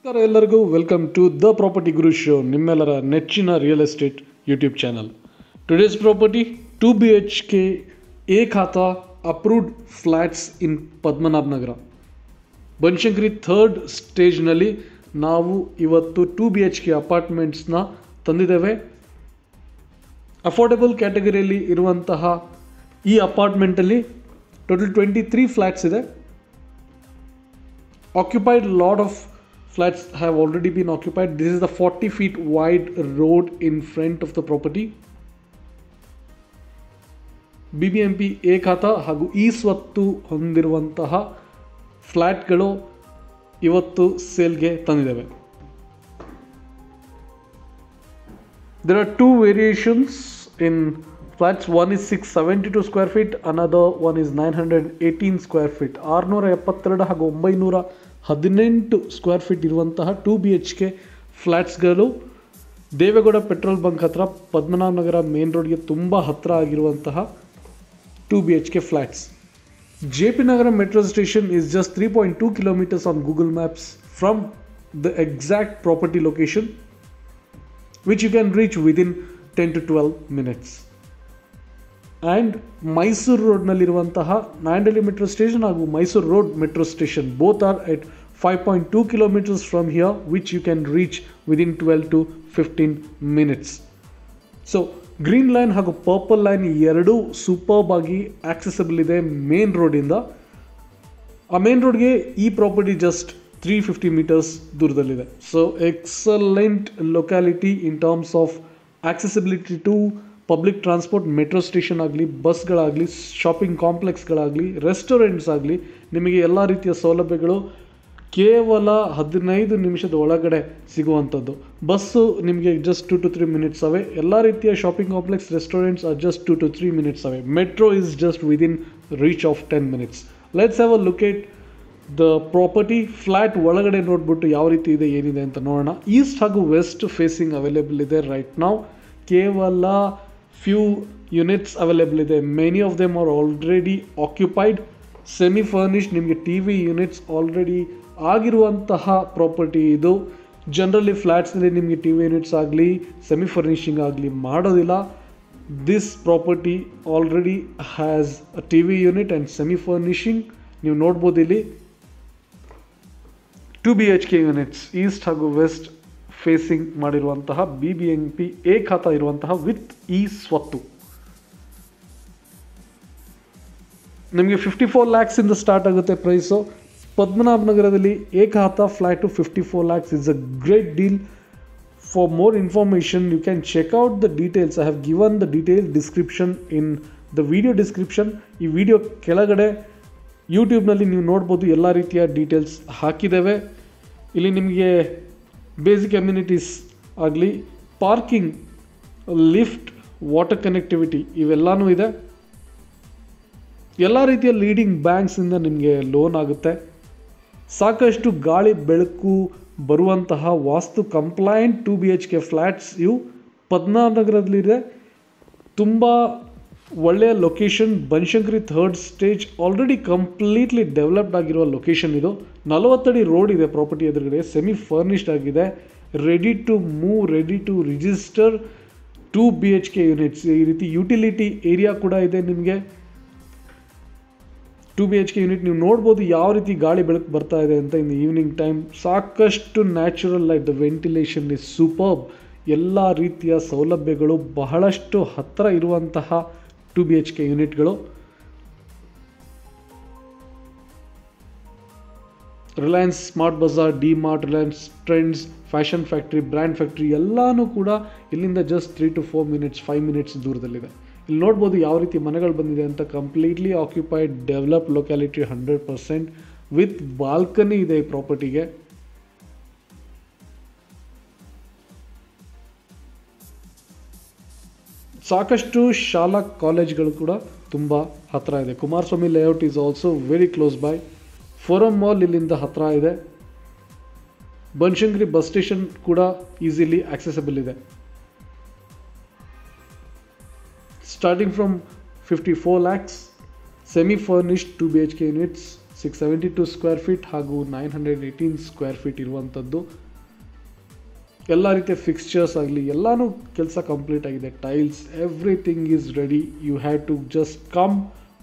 ನಮಸ್ಕಾರ ಎಲ್ಲರಿಗೂ welcome to the property Guru show, ನಿಮ್ಮೆಲ್ಲರ ನೆಚ್ಚಿನ real estate YouTube channel. Today's property 2 BHK A khata approved flats in Padmanabha Nagar Banashankari third ಸ್ಟೇಜ್ನಲ್ಲಿ ನಾವು ಇವತ್ತು 2 BHK ಅಪಾರ್ಟ್ಮೆಂಟ್ಸ್ನ ತಂದಿದ್ದೇವೆ. ಅಫೋರ್ಡೆಬಲ್ ಕ್ಯಾಟಗರಿಯಲ್ಲಿ ಇರುವಂತಹ ಈ ಅಪಾರ್ಟ್ಮೆಂಟಲ್ಲಿ ಟೋಟಲ್ 23 ಫ್ಲ್ಯಾಟ್ಸ್ ಇದೆ. Occupied, lot of flats have already been occupied. This is the 40 feet wide road in front of the property. BBMP A ಖಾತಾ ಹಾಗೂ ಈ ಸ್ವತ್ತು ಹೊಂದಿರುವಂತಹ ಫ್ಲ್ಯಾಟ್ಗಳು ಇವತ್ತು ಸೇಲ್ಗೆ ತಂದಿದ್ದೇವೆ. There are two variations in flats. One is 672 square feet, another one is 918 square feet. 672 ಹಾಗೂ 918 square feet ಇರುವಂತಹ 2 BHK ಫ್ಲ್ಯಾಟ್ಸ್ಗಳು Deve Gowda petrol bunk ಹತ್ರ ಪದ್ಮನಾಭ ನಗರ ಮೇನ್ ರೋಡ್ಗೆ ತುಂಬ ಹತ್ತಿರ ಆಗಿರುವಂತಹ 2 BHK flats. JP Nagara metro station is just 3.2 kilometers on Google Maps from the exact property location, which you can reach within 10 to 12 minutes. And Mysuru ರೋಡ್ನಲ್ಲಿರುವಂತಹ Nayandahalli metro station ಹಾಗೂ Mysuru road metro station both are at 5.2 kilometers from here, which you can reach within 12 to 15 minutes. So green line ಹಾಗೂ purple line ಎರಡೂ superb ಆಗಿ accessible ಇದೆ main ರೋಡಿಂದ. ಆ main ರೋಡ್ಗೆ ಈ ಪ್ರಾಪರ್ಟಿ ಜಸ್ಟ್ 350 meters ದೂರದಲ್ಲಿದೆ. So excellent locality in terms of accessibility to public transport, metro station ಆಗಲಿ, ಬಸ್ಗಳಾಗಲಿ, ಶಾಪಿಂಗ್ ಕಾಂಪ್ಲೆಕ್ಸ್ಗಳಾಗಲಿ, ರೆಸ್ಟೋರೆಂಟ್ಸ್ ಆಗಲಿ, ನಿಮಗೆ ಎಲ್ಲ ರೀತಿಯ ಸೌಲಭ್ಯಗಳು ಕೇವಲ 15 ನಿಮಿಷದ ಒಳಗಡೆ ಸಿಗುವಂಥದ್ದು. ಬಸ್ಸು ನಿಮಗೆ ಜಸ್ಟ್ 2 to 3 minutes ಅವೇ. ಎಲ್ಲ ರೀತಿಯ shopping complex, restaurants are just 2 to 3 minutes away. Metro is just within reach of 10 minutes. Let's have a look at the property. Flat ಒಳಗಡೆ ನೋಡ್ಬಿಟ್ಟು ಯಾವ ರೀತಿ ಇದೆ, ಏನಿದೆ ಅಂತ ನೋಡೋಣ. ಈಸ್ಟ್ ಹಾಗೂ ವೆಸ್ಟ್ ಫೇಸಿಂಗ್ ಅವೈಲೇಬಲ್ ಇದೆ ರೈಟ್ ನಾವು. ಕೇವಲ ಫ್ಯೂ ಯೂನಿಟ್ಸ್ ಅವೈಲೇಬಲ್ ಇದೆ. Many of them are already occupied. Semi furnished, ನಿಮಗೆ TV ಯೂನಿಟ್ಸ್ ಆಲ್ರೆಡಿ ಆಗಿರುವಂತಹ ಪ್ರಾಪರ್ಟಿ ಇದು. ಜನರಲಿ ಫ್ಲ್ಯಾಟ್ಸ್ನಲ್ಲಿ ನಿಮಗೆ TV ಯೂನಿಟ್ಸ್ ಆಗಲಿ, ಸೆಮಿ ಫರ್ನಿಷಿಂಗ್ ಆಗಲಿ ಮಾಡೋದಿಲ್ಲ. This property already has a TV unit and semi furnishing. ನೀವು ನೋಡ್ಬೋದು ಇಲ್ಲಿ 2 BHK ಯೂನಿಟ್ಸ್ ಈಸ್ಟ್ ಹಾಗೂ ವೆಸ್ಟ್ ಫೇಸಿಂಗ್ ಮಾಡಿರುವಂತಹ BBMP ಎ ಖಾತಾ ಇರುವಂತಹ ವಿತ್ ಈ ಸ್ವತ್ತು. ನಿಮಗೆ 54 lakhs ಇಂದ ಸ್ಟಾರ್ಟ್ ಆಗುತ್ತೆ ಪ್ರೈಸು. ಪದ್ಮನಾಭ ನಗರದಲ್ಲಿ A khata flat 54 lakhs is a great deal. For more information you can check out the details. I have given the detail description in the video description. ಈ video ಕೆಳಗಡೆ ಯೂಟ್ಯೂಬ್ನಲ್ಲಿ ನೀವು ನೋಡ್ಬೋದು, ಎಲ್ಲ ರೀತಿಯ ಡೀಟೇಲ್ಸ್ ಹಾಕಿದ್ದೇವೆ. ಇಲ್ಲಿ ನಿಮಗೆ ಬೇಸಿಕ್ ಅಮ್ಯುನಿಟೀಸ್ ಆಗಲಿ, ಪಾರ್ಕಿಂಗ್, ಲಿಫ್ಟ್, ವಾಟರ್ ಕನೆಕ್ಟಿವಿಟಿ ಇವೆಲ್ಲನೂ ಇದೆ. ಎಲ್ಲ ರೀತಿಯ ಲೀಡಿಂಗ್ ಬ್ಯಾಂಕ್ಸಿಂದ ನಿಮಗೆ ಲೋನ್ ಆಗುತ್ತೆ. ಸಾಕಷ್ಟು ಗಾಳಿ ಬೆಳಕು ಬರುವಂತಹ ವಾಸ್ತು ಕಂಪ್ಲೈಂಟ್ 2 BHK ಫ್ಲ್ಯಾಟ್ಸ್ ಇವು ಪದ್ಮನಾಭ ನಗರದಲ್ಲಿದೆ. ತುಂಬ ಒಳ್ಳೆಯ location. Banashankari third stage already completely developed ಆಗಿರುವ ಲೊಕೇಶನ್ ಇದು. 40 ಅಡಿ ರೋಡ್ ಇದೆ ಪ್ರಾಪರ್ಟಿ ಎದುರುಗಡೆ. ಸೆಮಿ ಫರ್ನಿಶ್ಡ್ ಆಗಿದೆ. Ready to move, ready to register 2 BHK units. ಈ ರೀತಿ ಯುಟಿಲಿಟಿ ಏರಿಯಾ ಕೂಡ ಇದೆ ನಿಮಗೆ. 2 BHK ಯೂನಿಟ್ ನೀವು ನೋಡ್ಬೋದು ಯಾವ ರೀತಿ ಗಾಳಿ ಬೆಳಕು ಬರ್ತಾ ಇದೆ ಅಂತ. ಇನ್ ಈವ್ನಿಂಗ್ ಟೈಮ್ ಸಾಕಷ್ಟು natural light, the ventilation is superb. ಎಲ್ಲ ರೀತಿಯ ಸೌಲಭ್ಯಗಳು ಬಹಳಷ್ಟು ಹತ್ತಿರ ಇರುವಂತಹ 2 BHK ಯೂನಿಟ್ಗಳು. Reliance smart Bazaar, D-mart, Reliance trends, fashion factory, brand factory ಎಲ್ಲನೂ ಕೂಡ ಇಲ್ಲಿಂದ ಜಸ್ಟ್ 3 to 4 minutes, 5 minutes ದೂರದಲ್ಲಿದೆ. ಇಲ್ಲಿ ನೋಡ್ಬೋದು ಯಾವ ರೀತಿ ಮನೆಗಳು ಬಂದಿದೆ ಅಂತ. Completely occupied, develop locality 100% with balcony ಇದೆ ಈ ಪ್ರಾಪರ್ಟಿಗೆ. ಸಾಕಷ್ಟು ಶಾಲಾ ಕಾಲೇಜ್ಗಳು ಕೂಡ ತುಂಬ ಹತ್ತಿರ ಇದೆ. Kumaraswamy layout is also very close by. Forum mall ಇಲ್ಲಿಂದ ಹತ್ತಿರ ಇದೆ. ಬನಶಂಕರಿ ಬಸ್ ಸ್ಟೇಷನ್ ಕೂಡ ಈಸಿಲಿ ಆಕ್ಸೆಸಬಲ್ ಇದೆ. Starting from 54 lakhs, semi-furnished 2 BHK units, 672 square feet ಹಾಗೂ 918 ಸ್ಕ್ವೇರ್ ಫೀಟ್ ಇರುವಂಥದ್ದು. ಎಲ್ಲ ರೀತಿಯ ಫಿಕ್ಸ್ಚರ್ಸ್ ಆಗಲಿ ಎಲ್ಲನೂ ಕೆಲಸ ಕಂಪ್ಲೀಟ್ ಆಗಿದೆ. Tiles everything is ready. You have to just come,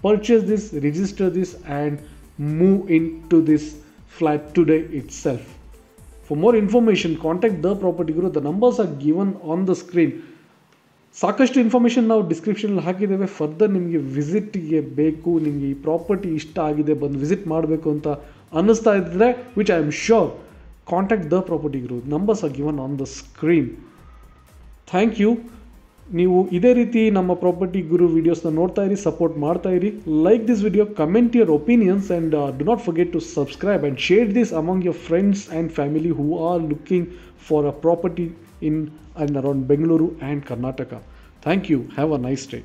purchase this, register this and move in to this flat today itself. For more information, contact The Property Guru. The numbers are given on the screen. ಸಾಕಷ್ಟು information ನಾವು ಡಿಸ್ಕ್ರಿಪ್ಷನಲ್ಲಿ ಹಾಕಿದ್ದೇವೆ. Further ನಿಮಗೆ ವಿಸಿಟ್ಗೆ ಬೇಕು, ನಿಮಗೆ ಈ property ಇಷ್ಟ ಆಗಿದೆ, ಬಂದು ವಿಸಿಟ್ ಮಾಡಬೇಕು ಅಂತ ಅನ್ನಿಸ್ತಾ ಇದ್ದರೆ, which I am sure, contact the property Guru. Numbers are given on the screen. Thank you. ನೀವು ಇದೇ ರೀತಿ ನಮ್ಮ ಪ್ರಾಪರ್ಟಿ ಗುರು ವಿಡಿಯೋಸ್ನ ನೋಡ್ತಾ ಇರಿ, ಸಪೋರ್ಟ್ ಮಾಡ್ತಾ ಇರಿ. Like this video, comment your opinions and do not forget to subscribe and share this among your friends and family who are looking for a property in and around Bengaluru and Karnataka. Thank you. Have a nice day.